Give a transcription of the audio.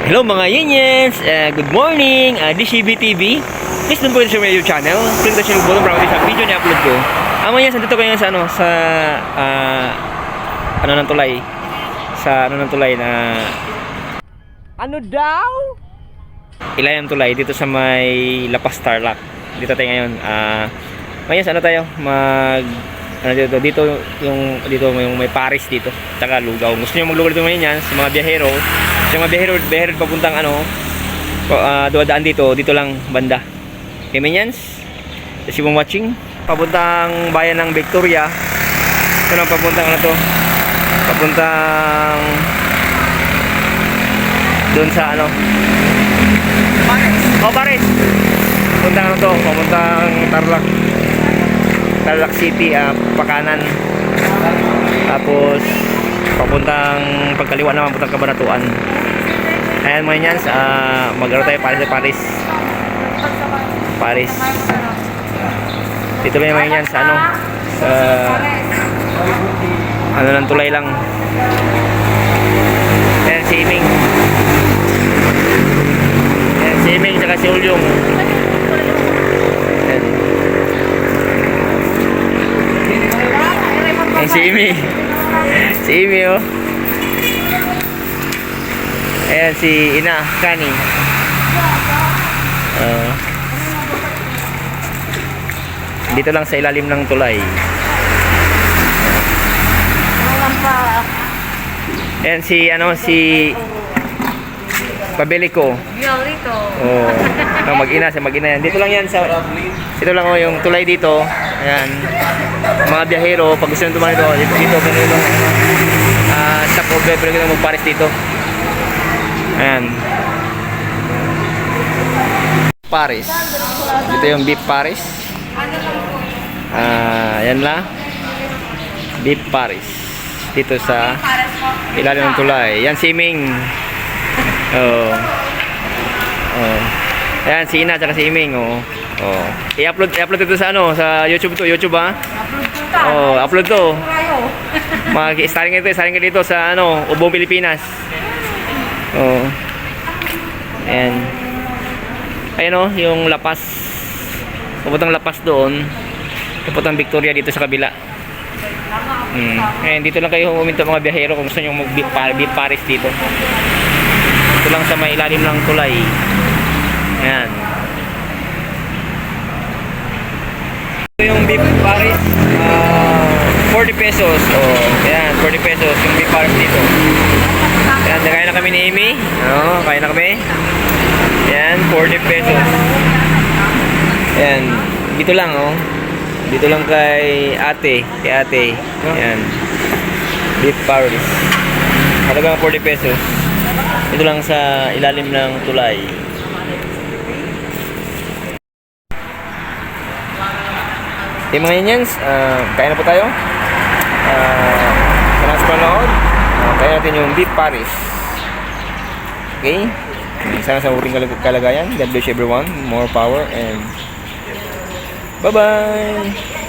Hello mga Yeniens! Good morning! This is BTV. Please don't forget to share my YouTube channel. Click the share button para sa video na upload ko. Mga Yeniens, nandito kayo sa ng tulay. Sa ng tulay na ano daw? Ilayang tulay dito sa may Lapas Tarlac. Dito tayo ngayon. Mga Yeniens, dito yung may Paris dito. Tsaka lugaw. Gusto niyo maglugaw dito mga Yeniens, sa mga biyahero. Sa mga biyahero papuntang duwadaan dito lang banda. Okay, Minions? Thank you for watching. Papuntang bayan ng Victoria. Ito na papuntang papuntang doon sa Paris. Papuntang Tarlac City, pakanan. Tapos papuntang pagkaliwa naman, papuntang Kabanatuan. Ayan mga Yeniens, mag-aro tayo Paris. Dito lang yung mga Yeniens, sa ng tulay lang. Ayan si Iming. Tsaka si Ulyong. Ayan si Iming. Si Imi, oh. Ayan si Ina, Kani. Dito lang sa ilalim ng tulay. Ayan si Pabelico. Oh, mag-ina yan. Dito lang yan yung tulay dito. Ayan. Mga biyahero, pag gusto nyo tumahan dito stop over, pero kita mag-Paris dito. Ayan. Paris. Dito yung beef Paris. Ayan lang. Beef Paris. Dito sa ilalim ng tulay. Yan si Iming. Ayan si Ina at si Iming. I-upload ito sa YouTube to. YouTube, ha? Upload to. Starting ka dito sa Ubong, Pilipinas. Ayan yung Lapas. Papuntang Lapas doon. Papuntang Victoria dito sa kabila. Ayan, dito lang kayo huminto mga biyahero kung gusto nyo mag-beef Paris dito. Ito lang sa may ilalim ng tulay. Ayan. Ito yung beef Paris. 40 pesos. Ayan, 40 pesos yung beef Paris dito. Ayan, nakain na kami ni Amy. Kain na kami. Ayan, 40 pesos. Ayan, dito lang, dito lang kay ate. Ayan, beef Paris. Halagang 40 pesos. Dito lang sa ilalim ng tulay. Okay mga Yeniens, kain na po tayo. Salamat sa panood. Kaya natin yung beef Paris. Okay? Sana sa mabuting kalagayan. God bless everyone. More power and bye-bye!